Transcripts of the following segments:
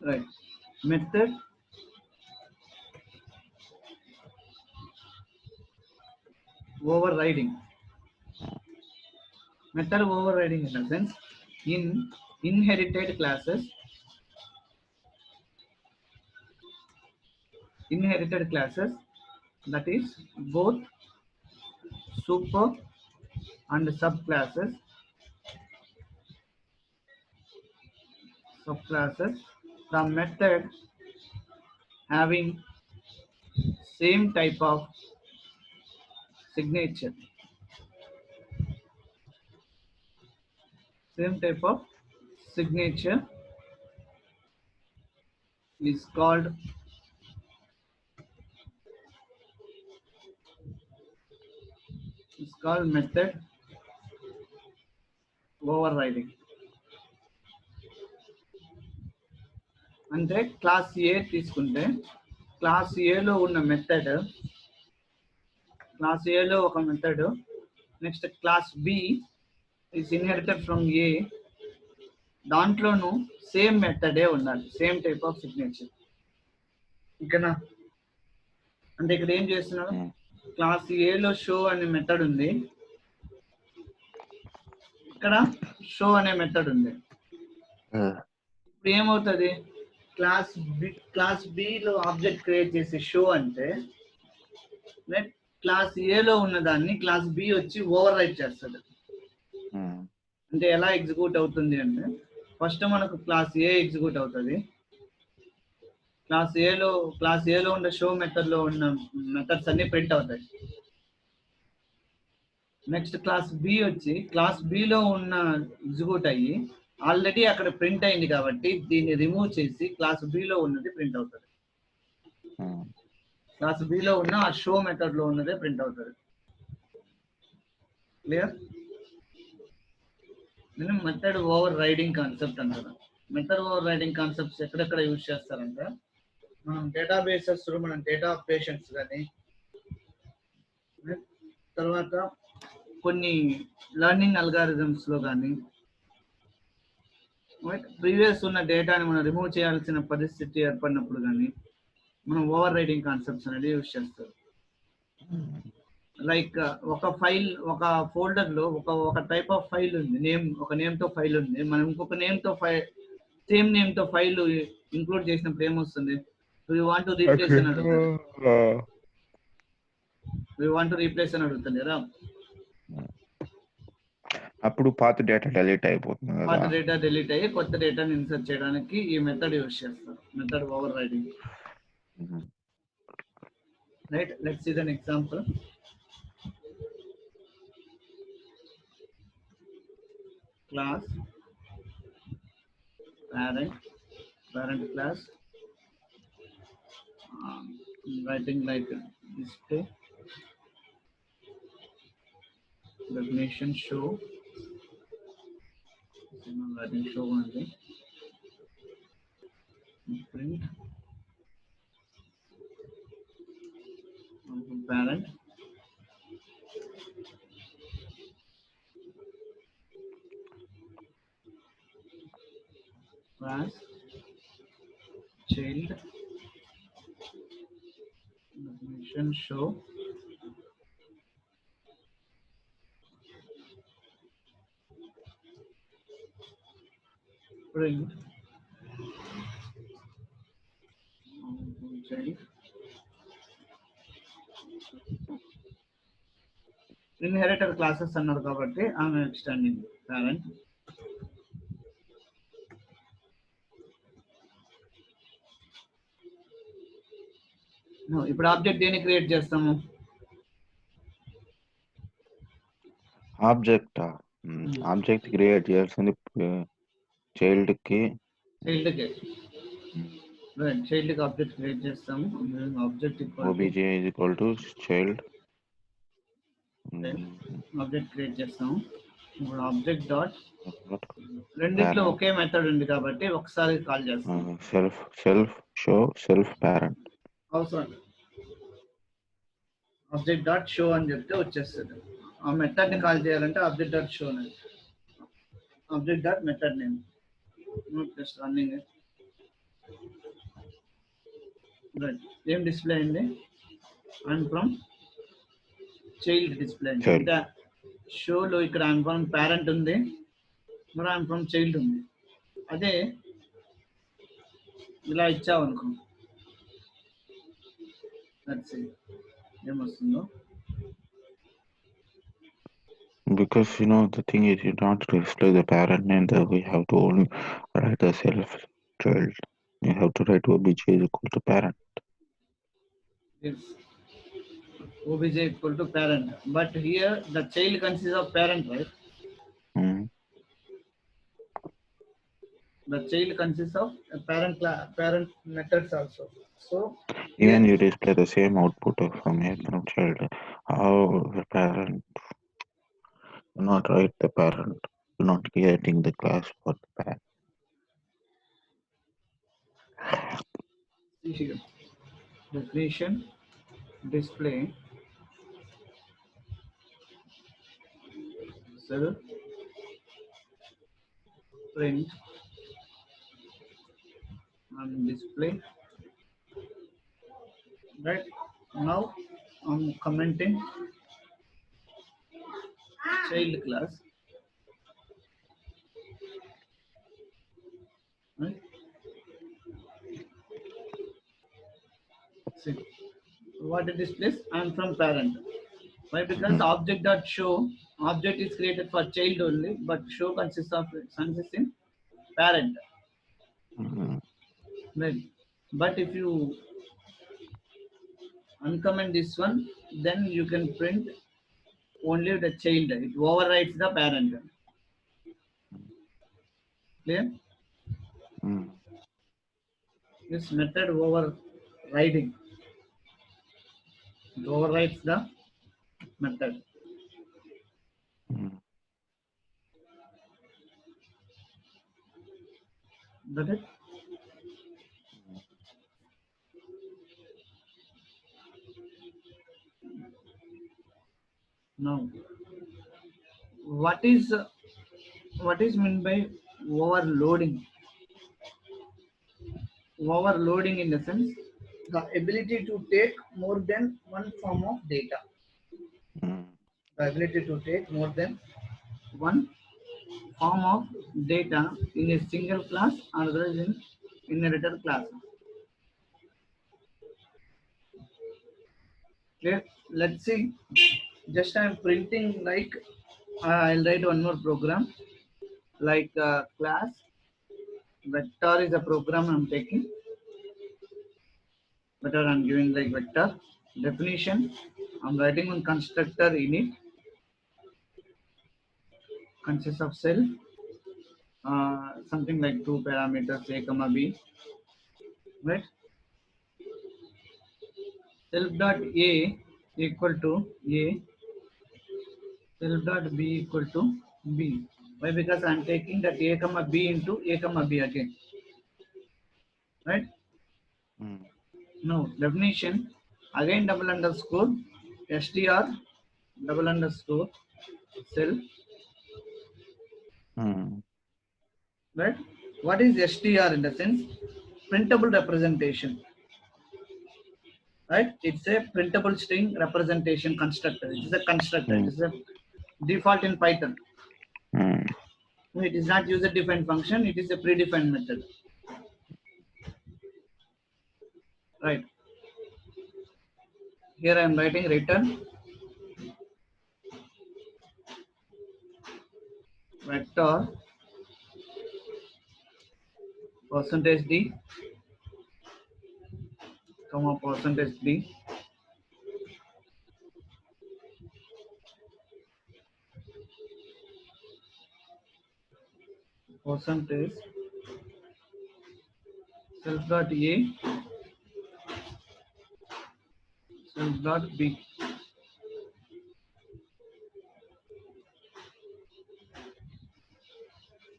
right? Method overriding. Method overriding in a sense, in inherited classes, that is both super and subclasses the method having same type of signature signature is called method overriding. అంటే class A తీసుకుంటే class ఏలో ఉన్న method, class ఏలో ఒక method, next class B is inherited from A, దాంట్లోనూ same మెథడే ఉండాలి, same type of signature. ఓకేనా? అంటే ఇక్కడ ఏం చేస్తున్నాడు, క్లాస్ ఏలో షో అనే మెథడ్ ఉంది, ఇక్కడ షో అనే మెథడ్ ఉంది. ఇప్పుడు ఏమవుతుంది, క్లాస్ బిలో ఆబ్జెక్ట్ క్రియేట్ చేసే షో అంటే క్లాస్ ఏలో ఉన్న దాన్ని క్లాస్ బి వచ్చి ఓవర్ రైట్ చేస్తుంది. అంటే ఎలా ఎగ్జిక్యూట్ అవుతుంది అంటే, ఫస్ట్ మనకు క్లాస్ ఏ ఎగ్జిక్యూట్ అవుతుంది, క్లాస్ ఏలో ఉన్న షో మెథడ్ లో ఉన్న మెథడ్స్ అన్ని ప్రింట్ అవుతాయి. నెక్స్ట్ క్లాస్ బి వచ్చి క్లాస్ బిలో ఉన్న ఎగ్జిక్యూట్ అయ్యి ఆల్రెడీ అక్కడ ప్రింట్ అయింది కాబట్టి దీన్ని రిమూవ్ చేసి క్లాస్ బిలో ఉన్నది ప్రింట్ అవుతుంది. క్లాస్ బిలో ఉన్న ఆ షో మెథడ్ లో ఉన్నదే ప్రింట్ అవుతుంది. క్లియర్? నేను మెథడ్ ఓవర్ రైడింగ్ కాన్సెప్ట్ అంటారు. మెథడ్ ఓవర్ రైడింగ్ కాన్సెప్ట్స్ ఎక్కడెక్కడ యూజ్ చేస్తారంటే, మనం డేటాబేసెస్, మనం డేటా ఆపరేషన్స్ కానీ, తర్వాత కొన్ని లెర్నింగ్ అల్గారిథమ్స్ లో కానీ, ప్రీవియస్ ఉన్న డేటాని మనం రిమూవ్ చేయాల్సిన పరిస్థితి ఏర్పడినప్పుడు కానీ మనం ఓవర్ రైడింగ్ కాన్సెప్ట్స్ అనేది యూజ్ చేస్తారు. లైక్ ఒక ఫైల్, ఒక ఫోల్డర్ లో ఒక టైప్ ఆఫ్ ఫైల్ ఉంది, ఒక నేమ్ తో ఫైల్ ఉంది, మనం ఇంకొక నేమ్ తో సేమ్ నేమ్ తో ఫైల్ ఇంక్లూడ్ చేసినప్పుడు ఏమొస్తుంది, యూ వాంట్ టు రీప్లేస్ అని అడుగుతుంది కదా. అప్పుడు పాత డేటా డిలీట్ అయిపోతుంది కదా. పాత డేటా డిలీట్ అయ్యి కొత్త డేటాని ఇన్సర్ట్ చేయడానికి ఈ మెథడ్ యూజ్ చేస్తారు, method overriding. Right, let's see an example. Class parent class, writing like display definition show, writing show only, print parent, class child definition show, print child. Inheritor classes అన్నారు కాబట్టి ఆమె extending parent. ఇప్పుడు object దేని create చేస్తాము, object create చేయాల్సింది child కి object create చేస్తాము. Object obj is equal to child, object create చేస్తాము. ఇప్పుడు ఆబ్జెక్ట్ డాట్, రెండిట్లో ఒకే మెథడ్ ఉంది కాబట్టి ఒకసారి కాల్ చేస్తాం, సెల్ఫ్ షో సెల్ఫ్ పేరెంట్. అవసరం ఆబ్జెక్ట్ డాట్ షో అని చెప్తే వచ్చేస్తుంది. ఆ మెథడ్ ని కాల్ చేయాలంటే ఆబ్జెక్ట్ డాట్ షో అనేది, object dot method name, just running. Right ఏం డిస్ప్లే అయింది ఐఎమ్ ఫ్రమ్ చైల్డ్ డిస్ప్లే అయింది Child. అంటే షోలో ఇక్కడ ఐఎమ్ ఫ్రమ్ పేరెంట్ ఉంది మరి ఐఎమ్ ఫ్రమ్ చైల్డ్ ఉంది అదే ఇలా ఇచ్చావు అనుకో ఏమొస్తుందో Because the thing is, you don't display the parent name, that we have to only write the self child. You have to write obj is equal to parent. yes obj equal to parent but here the child consists of parent right Mm. the child consists of a parent methods also so Even here you display the same output from here from child. How the parent not write the parent, not creating the class for the parent. see here definition display self print and display right now I'm commenting child class right see what it displays I'm from parent why because Mm. object dot show object is created for child only but show consists in parent Mm. right but if you uncomment this one then you can print only the child it overrides the parent clear Mm. this method overriding it overrides the method Mm. that it now what is meant by overloading overloading in the sense the ability to take more than one form of data Mm. the ability to take more than one form of data in a single class or otherwise in inherited class clear let's see just I'm printing like I'll write one more program like class vector is a program I'm taking vector I'm giving like vector definition I'm writing one constructor in it consists of self something like two parameters a comma b right self dot a equal to a self dot b equal to b why because I'm taking that a comma b into a comma b again right Mm. now definition again double underscore str double underscore self Mm. right what is str in the sense printable representation right it's a printable string representation constructor it is a constructor it Mm. is a default in python Mm. it is not user defined function it is a predefined method right here I am writing return vector percentage d comma percentage d percentage self dot a self dot b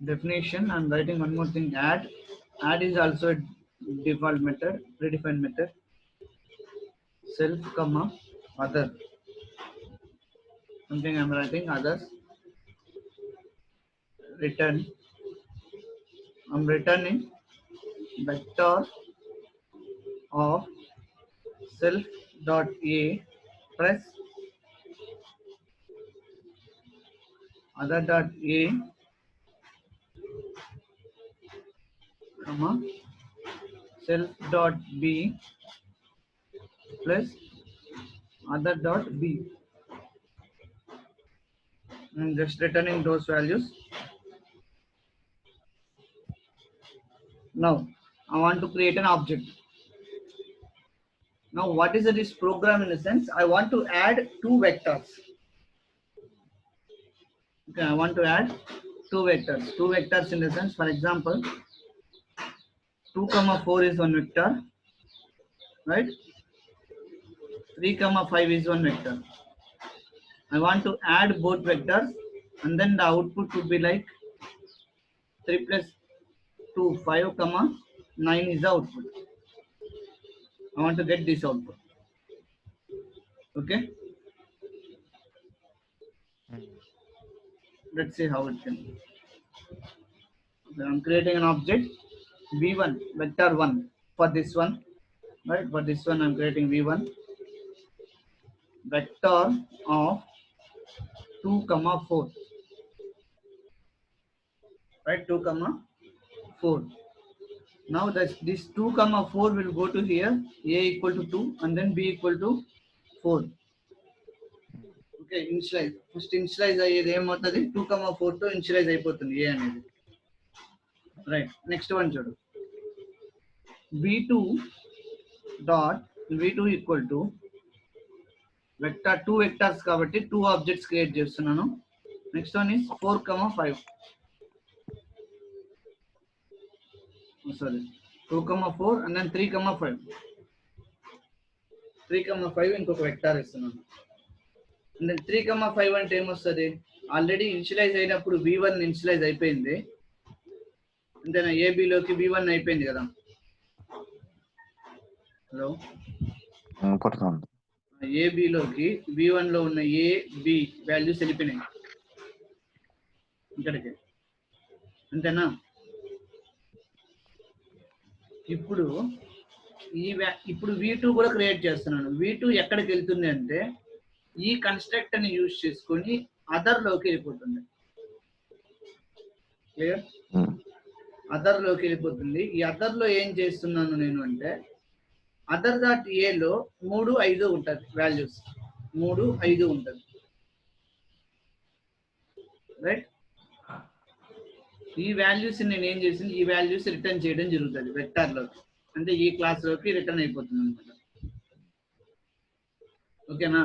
definition I'm writing one more thing add is also a default method predefined method self comma other something I'm writing others return I'm returning vector of self dot a plus other dot a comma self dot b plus other dot b. I'm just returning those values. Now I want to create an object. Now what is this program in a sense? I want to add two vectors. Okay, I want to add two vectors. Two vectors in the sense, for example, 2, 4 is one vector, right? 3, 5 is one vector. I want to add both vectors, and then the output would be like 3 plus 2, 5, 9 is the output. I want to get this output. Okay. Let's see how it can be. Okay, I'm creating an object v1 vector 1 for this one, right? For this one I'm creating v1 vector of 2, 4, right? 2, 4. Now that this 2, 4 will go to here, a equal to 2 and then b equal to 4. Okay, initialize. First initialize అయ్యేది ఏమవుతుంది 2, 4 తో initialise అయిపోతుంది a అనేది. Right, next one చూడు. v2 dot v2 equal to vector 2 vectors కాబట్టి 2 objects create చేస్తున్నాను. Next one is 4, 5. Sorry 2, 4 and then 3, 5. 3, 5 ఇంకొక vector ఇస్తున్నాను. And then 3, 5 అంటే ఏమొస్తుంది? ఆల్రెడీ ఇనిషియలైజ్ అయినప్పుడు v1 ఇనిషియలైజ్ అయిపోయింది. అంతేనా? ఏబిలోకి v1 అయిపోయింది కదా. హలో, ఏబిలోకి v1 లో ఉన్న ఏ బి వాల్యూస్ వెళ్ళిపోయినాయి ఇక్కడికి, అంతేనా? ఇప్పుడు ఇప్పుడు v2 కూడా క్రియేట్ చేస్తున్నాను. v2 ఎక్కడికి వెళ్తుంది అంటే ఈ కన్స్ట్రక్ట్ ని యూజ్ చేసుకొని అదర్ లోకి వెళ్ళిపోతుంది. క్లియర్? అదర్ లోకి వెళ్ళిపోతుంది. ఈ అదర్ లో ఏం చేస్తున్నాను నేను అంటే అదర్ డాట్ ఏ లో 3, 5 ఉంటుంది వాల్యూస్. 3, 5 ఉంటుంది, రైట్? ఈ వాల్యూస్ నేను ఏం చేసింది, ఈ వాల్యూస్ రిటర్న్ చేయడం జరుగుతుంది వెక్టార్ లోకి, అంటే ఈ క్లాస్ లోకి రిటర్న్ అయిపోతుంది అనమాట. ఓకేనా?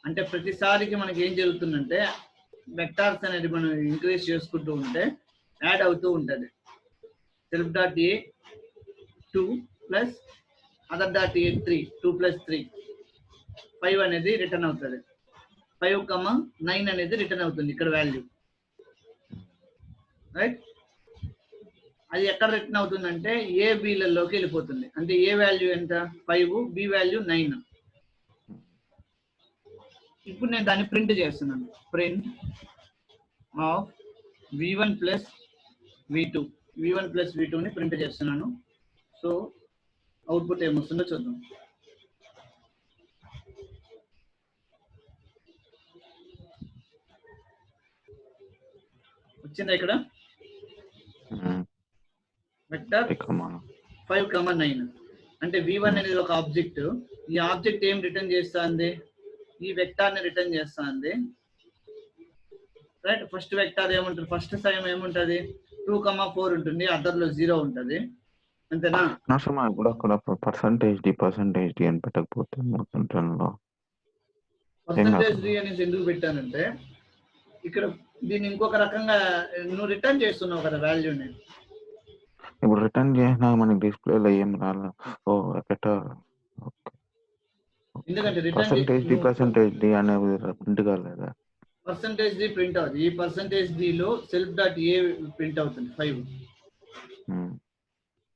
అంటే ప్రతిసారికి మనకి ఏం జరుగుతుందంటే వెక్టార్స్ అనేది మనం ఇంక్రీజ్ చేసుకుంటూ ఉంటే యాడ్ అవుతూ ఉంటుంది. Self dot A 2 plus other dot A 3, 2 plus 3, 5 అనేది రిటర్న్ అవుతుంది. 5, 9 అనేది రిటర్న్ అవుతుంది ఇక్కడ వాల్యూ, రైట్? అది ఎక్కడ రిటర్న్ అవుతుందంటే ఏ బిలలోకి వెళ్ళిపోతుంది. అంటే ఏ వాల్యూ ఎంత? 5, బి వాల్యూ 9. ఇప్పుడు నేను దాన్ని ప్రింట్ చేస్తున్నాను. Print of v1 plus v2, v1 plus v2ని ప్రింట్ చేస్తున్నాను. సో అవుట్పుట్ ఏమొస్తుందో చూద్దాం. వచ్చిందా ఇక్కడ? వెక్టర్ 5, 9. అంటే v1 అనేది ఒక ఆబ్జెక్ట్. ఈ ఆబ్జెక్ట్ ఏం రిటర్న్ చేస్తుంది? ఈ వెక్టార్ ని రిటర్న్ చేస్తుంది, రైట్? ఫస్ట్ వెక్టార్ ఏముంటుంది? ఫస్ట్ సైమ్ ఏముంటది? 2, 4 ఉంటుంది, అదర్ లో 0 ఉంటుంది, అంతేనా? ఇప్పుడు అక్కడ పర్సంటేజ్ డి అని పెట్టకపోతే పర్సంటేజ్ డి అనేది ఎందుకు పెట్టానంటే ఇక్కడ దీన్ని ఇంకొక రకంగా నువ్వు రిటర్న్ చేస్తున్నావు కదా వాల్యూని. ఇప్పుడు రిటర్న్ చేసినా మనకి డిస్ప్లేలో ఏం రాలేదు. ఓ పెట్ట ఎందుకంటే పర్సంటేజ్ డి అనేది ప్రింట్ కాలేదా? పర్సంటేజ్ డి ప్రింట్ అవుతుంది. ఈ పర్సంటేజ్ డి లో సెల్ఫ్ డాట్ ఏ ప్రింట్ అవుతుంది 5.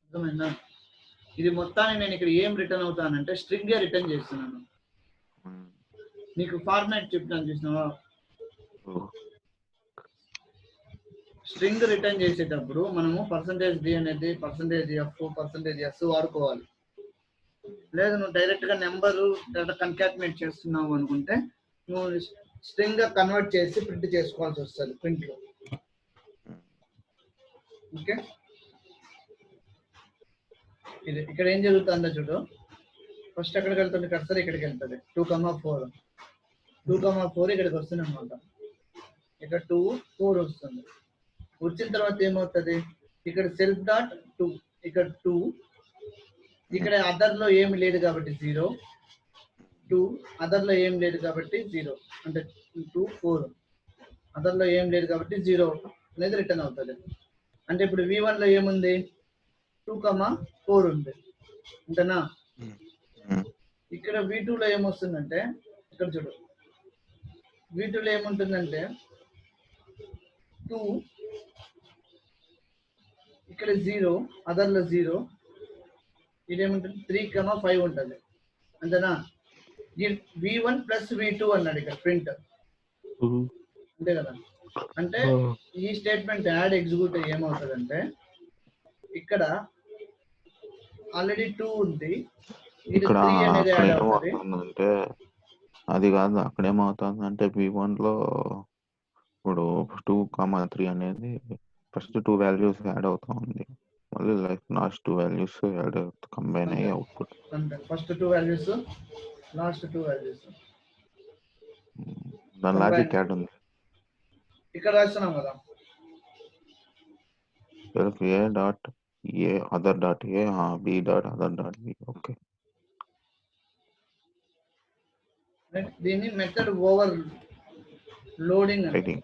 అర్థమైందా? ఇది మొత్తాన్ని నేను ఇక్కడ ఏం రిటర్న్ అవుతానంటే స్ట్రింగ్ రిటర్న్ చేస్తున్నాను. నీకు ఫార్మాట్ చెప్తాను, చూసినావా? స్ట్రింగ్ రిటర్న్ చేసేటప్పుడు మనము %d అనేది %f %s వాడుకోవాలి. లేదు నువ్వు డైరెక్ట్ గా నెంబరు కన్కాటినేట్ చేస్తున్నావు అనుకుంటే నువ్వు స్ట్రింగ్ గా కన్వర్ట్ చేసి ప్రింట్ చేసుకోవాల్సి వస్తుంది ప్రింట్ లో. ఓకే, ఇది ఇక్కడ ఏం జరుగుతుందో చూడు. ఫస్ట్ ఎక్కడికి వెళ్తుంది కర్సర్, ఇక్కడికి వెళ్తుంది 2,4 2,4 ఇక్కడికి వస్తుంది అనమాట. ఇక్కడ 2 4 వస్తుంది. వచ్చిన తర్వాత ఏమవుతుంది, ఇక్కడ సెల్ఫ్ డాట్ 2, ఇక్కడ 2, ఇక్కడ అదర్ లో ఏమి లేదు కాబట్టి 0 2, అదర్ లో ఏం లేదు కాబట్టి 0, అంటే 2 4 అదర్ లో ఏం లేదు కాబట్టి 0 అనేది రిటర్న్ అవుతుంది. అంటే ఇప్పుడు V1 లో ఏముంది 2,4 ఉంది అంతేనా. ఇక్కడ V2 లో ఏమొస్తుందంటే, ఇక్కడ చూడు V2 లో ఏముంటుందంటే 2, ఇక్కడ 0 అదర్ లో 0, ఇదేముంటుంది 3,5 ఉంటుంది అంతేనా. V1 ప్లస్ V2 అన్నాడు ఇక్కడ ప్రింట్, అంతే కదా. అంటే ఈ స్టేట్మెంట్ యాడ్ ఎగ్జిక్యూట్ ఏమవుతుందంటే, ఇక్కడ ఆల్రెడీ 2 ఉంది, ఇక్కడ అక్కడ ఏమవుతుందంటే అది కాదు, అక్కడ ఏమవుతుందంటే V1 లో ఇప్పుడు 2,3 అనేది ఫస్ట్ 2 వాల్యూస్ యాడ్ అవుతా ఉంది, మళ్ళీ like last 2 values add combine అయ్యి output. First 2 values last 2 values దాని లాజిక్ యాడ్ ఉంది ఇక్కడ రాస్తున్నాం కదా. Self A dot A other dot A B dot other dot B. Okay, దీన్ని మెథడ్ ఓవర్ లోడింగ్ అంటే,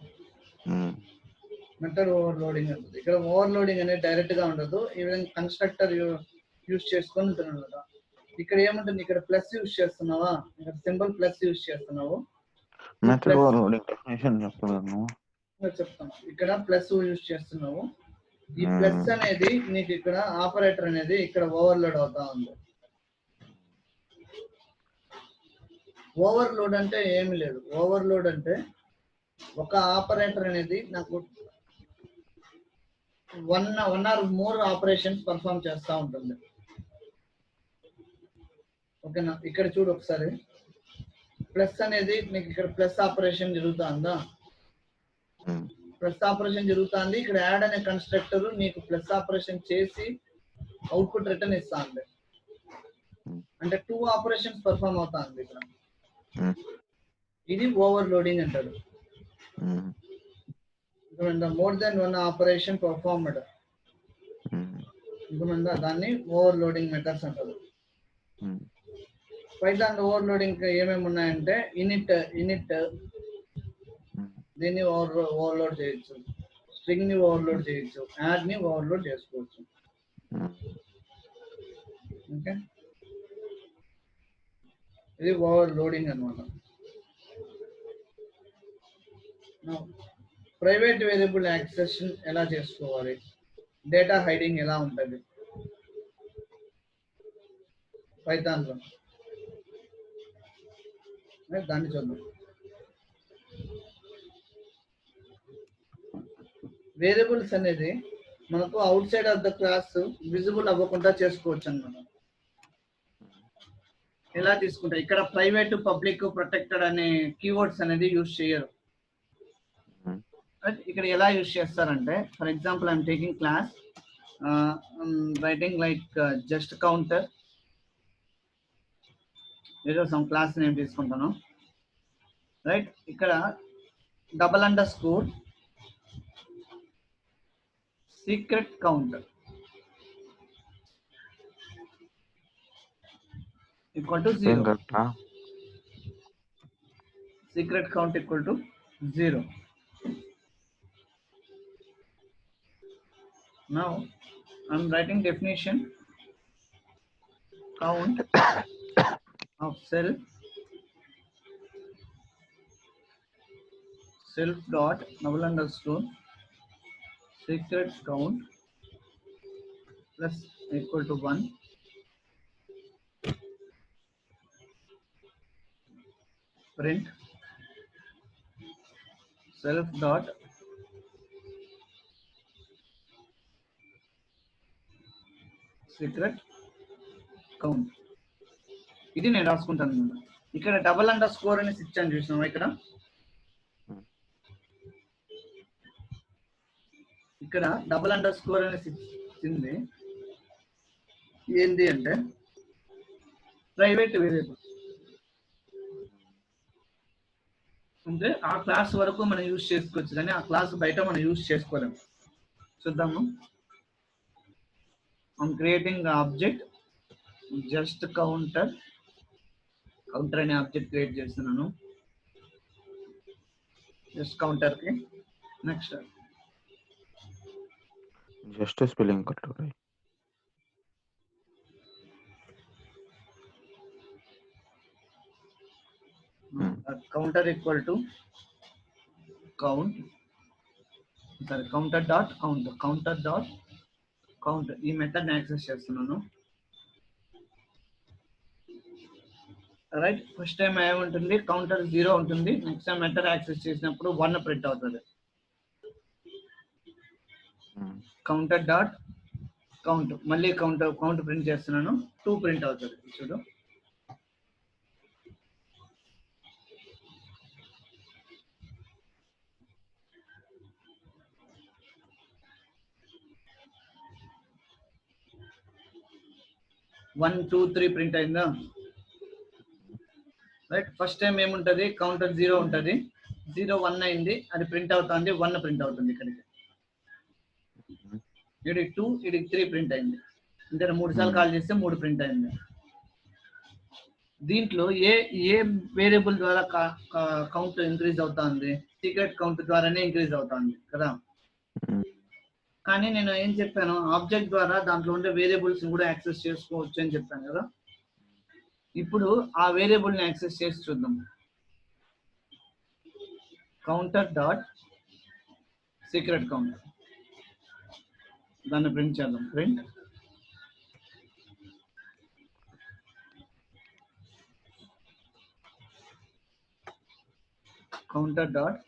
మెథడ్ ఓవర్ లోడింగ్ అంటుంది. ఇక్కడ ఓవర్ లోడింగ్ అనేది డైరెక్ట్ గా ఉండదు, ఈవెన్ కన్స్ట్రక్టర్ యూస్ చేసుకొని ఉంటుంది కదా. ఇక్కడ ఏముంటుంది, ఇక్కడ ప్లస్ యూస్ చేస్తున్నావా, ఇక్కడ సింబల్ ప్లస్ యూస్ చేస్తున్నావు. మెథడ్ ఓవర్ లోడింగ్ డెఫినిషన్ చెప్పగలను చెప్తాను. ఇక్కడ ప్లస్ యూస్ చేస్తున్నావు, ఈ ప్లస్ అనేది నీకు ఇక్కడ ఆపరేటర్ అనేది ఇక్కడ ఓవర్లోడ్ అవుతా ఉంది. ఓవర్లోడ్ అంటే ఏమి లేదు, ఓవర్లోడ్ అంటే ఒక ఆపరేటర్ అనేది నాకు 1 or more ఆపరేషన్స్ పర్ఫామ్ చేస్తూ ఉంటుంది. ఓకేనా, ఇక్కడ చూడు ఒకసారి, ప్లస్ అనేది నీకు ఇక్కడ ప్లస్ ఆపరేషన్ జరుగుతుందా, ప్లస్ ఆపరేషన్ జరుగుతుంది. ఇక్కడ యాడ్ అనే కన్స్ట్రక్టర్ నీకు ప్లస్ ఆపరేషన్ చేసి అవుట్పుట్ రిటర్న్ ఇస్తా ఉంది, అంటే 2 ఆపరేషన్స్ పర్ఫామ్ అవుతా ఉంది ఇక్కడ. ఇది ఓవర్ లోడింగ్ అంటారు. మోర్ దెన్ 1 ఆపరేషన్ పర్ఫార్మ్డ్, దాన్ని ఓవర్ లోడింగ్ మెథడ్స్ అంటారు. పైథాన్ ఓవర్ లోడింగ్ ఏమేమి ఉన్నాయంటే, ఇనిట్ దీన్ని ఓవర్లోడ్ చేయొచ్చు, స్ట్రింగ్ ని ఓవర్లోడ్ చేయొచ్చు, యాడ్ ని ఓవర్లోడ్ చేసుకోవచ్చు. ఓకే, ఇది ఓవర్ లోడింగ్ అనమాట. ప్రైవేట్ వేరియబుల్ యాక్సెస్ ఎలా చేసుకోవాలి, డేటా హైడింగ్ ఎలా ఉంటుంది పైథాన్ లో, దాన్ని చూద్దాం. వేరియబుల్స్ అనేది మనకు out side of the class visible అవ్వకుండా చేసుకోవచ్చు అన్నమాట. ఎలా తీసుకుంటారు, ఇక్కడ ప్రైవేట్ పబ్లిక్ ప్రొటెక్టెడ్ అనే కీవర్డ్స్ అనేది యూజ్ చేయరు. ఇక్కడ ఎలా యూజ్ చేస్తారంటే, for example I'm taking class writing like just counter, ఏదో సమ్ క్లాస్ నేమ్ తీసుకుంటాను, రైట్. ఇక్కడ __ secret counter equal to 0. Secret count equal to 0. Now I'm writing definition count of self dot __ secret count plus equal to 1 print self dot secret count. ఇది నేను రాసుకుంటాను. ఇక్కడ double under score అని ఇచ్చాను చూసినావా ఇక్కడ. ఇక్కడ డబల్ అండర్ స్కోర్ అనేసి ఇచ్చింది ఏంటి అంటే ప్రైవేట్ వేరియబుల్. అంటే ఆ క్లాస్ వరకు మనం యూజ్ చేసుకోవచ్చు కానీ ఆ క్లాస్ బయట మనం యూజ్ చేసుకోలేము. చూద్దాము. I'm creating object just counter అనే ఆబ్జెక్ట్ క్రియేట్ చేస్తున్నాను జస్ట్ కౌంటర్ కి. Next just spelling correct. Counter equal to count, సరే counter dot count, counter dot count ఈ మెథడ్ యాక్సెస్ చేస్తున్నాను. రైట్, ఫస్ట్ టైం ఏముంటుంది కౌంటర్ 0 ఉంటుంది. నెక్స్ట్ టైం మెథడ్ యాక్సెస్ చేసినప్పుడు 1 print అవుతుంది. కౌంటర్ డాట్ కౌంట్ మళ్ళీ కౌంట్ ప్రింట్ చేస్తున్నాను 2 ప్రింట్ అవుతుంది. చూడు 1 2 3 ప్రింట్ అయిందా. రైట్, ఫస్ట్ టైం ఏముంటది కౌంటర్ 0 ఉంటుంది. 0 1 అయింది, అది ప్రింట్ అవుతుంది, 1 ప్రింట్ అవుతుంది. ఇక్కడికి ఇది 2 ఇది 3 ప్రింట్ అయింది. అంటే 3 సార్లు కాల్ చేస్తే 3 ప్రింట్ అయింది. దీంట్లో ఏ వేరియబుల్ ద్వారా కౌంట్ ఇంక్రీజ్ అవుతుంది? సీక్రెట్ కౌంట్ ద్వారానే ఇంక్రీజ్ అవుతుంది కదా. కానీ నేను ఏం చెప్పాను, ఆబ్జెక్ట్ ద్వారా దాంట్లో ఉండే వేరియబుల్స్ కూడా యాక్సెస్ చేసుకోవచ్చు అని చెప్పాను కదా. ఇప్పుడు ఆ వేరియబుల్ ని యాక్సెస్ చేసి చూద్దాం. కౌంటర్ డాట్ సీక్రెట్ కౌంట్ దాన్ని ప్రింట్ చేద్దాం. Print counter dot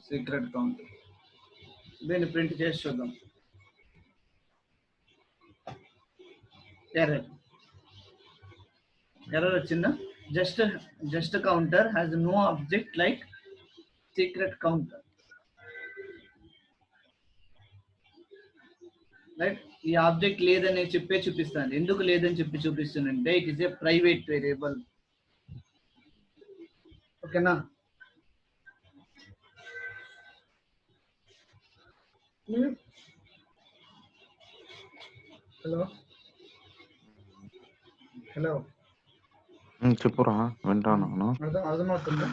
secret count దీన్ని ప్రింట్ చేసి చూద్దాం. ఎర్రర్ వచ్చిందా? Just counter has no object like secret counter. Right, ఈ ఆబ్జెక్ట్ లేదని చెప్పే చూపిస్తాను. ఎందుకు లేదని చెప్పి చూపిస్తానంటే it is a private variable. ఓకేనా? హలో హలో చెప్పురా, వింటాను. అర్థమవుతుందా?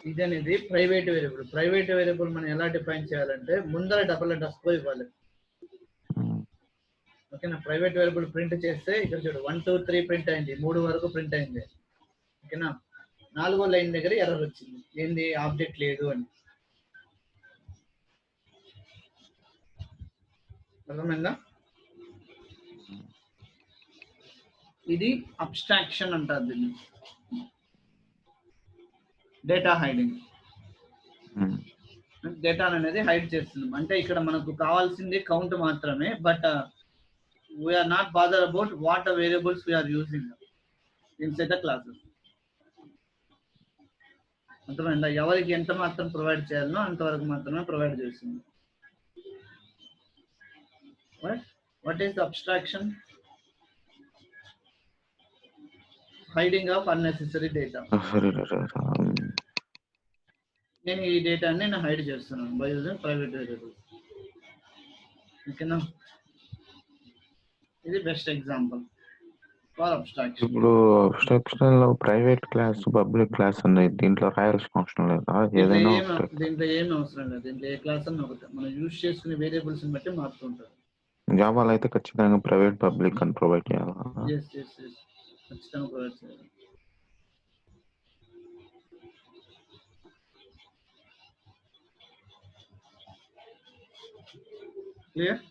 ఇది అనేది ప్రైవేట్ వేరియబుల్. ప్రైవేట్ వేరియబుల్ మనం ఎలా డిఫైన్ చేయాలంటే ముందర డబల్ అండర్ స్కోర్ ఇవ్వాలి. ఓకేనా? ప్రైవేట్ వేరియబుల్ ప్రింట్ చేస్తే ఇక్కడ చూడు 1 2 3 ప్రింట్ అయింది, 3 వరకు ప్రింట్ అయింది. ఓకేనా? 4వ లైన్ దగ్గర ఎర్రర్ వచ్చింది, ఏంది ఆబ్జెక్ట్ లేదు అని. అర్థమైందా? ఇది అబ్స్ట్రాక్షన్ అంటారు దీన్ని, డేటా హైడింగ్. డేటా అనేది హైడ్ చేస్తున్నాం. అంటే ఇక్కడ మనకు కావాల్సింది కౌంట్ మాత్రమే, but we're not bother about what the variables we're using inside the classes. అర్థమైందా? ఎవరికి ఎంత మాత్రం ప్రొవైడ్ చేయాలనో అంతవరకు మాత్రమే ప్రొవైడ్ చేస్తుంది. What is the abstraction? Hiding of unnecessary data. నేను ఈ డేటాని నేను హైడ్ చేస్తున్నాను బై యూజింగ్ ప్రైవేట్ వేరియబుల్స్. ఓకేనా? ఇది బెస్ట్ ఎగ్జాంపుల్ ఫర్ అబ్స్ట్రాక్షన్. ఇప్పుడు అబ్స్ట్రాక్షన్ లో ప్రైవేట్ క్లాస్ పబ్లిక్ క్లాస్ ఉన్నాయి, దీంట్లో రాయాల్సిన అవసరం లేదా? ఏదైనా దీంట్లో ఏమి అవసరం లేదు. దీంట్లో ఏ క్లాస్ అన్న ఒకటి మనం యూజ్ చేసుకునే వేరియబుల్స్ బట్టి మారుతుంటారు. జావాలో అయితే ఖచ్చితంగా ప్రైవేట్ పబ్లిక్ అని ప్రొవైడ్ చేయాలి. ఖచ్చితంగా ప్రొవైడ్ చేయాలి. క్లియర్?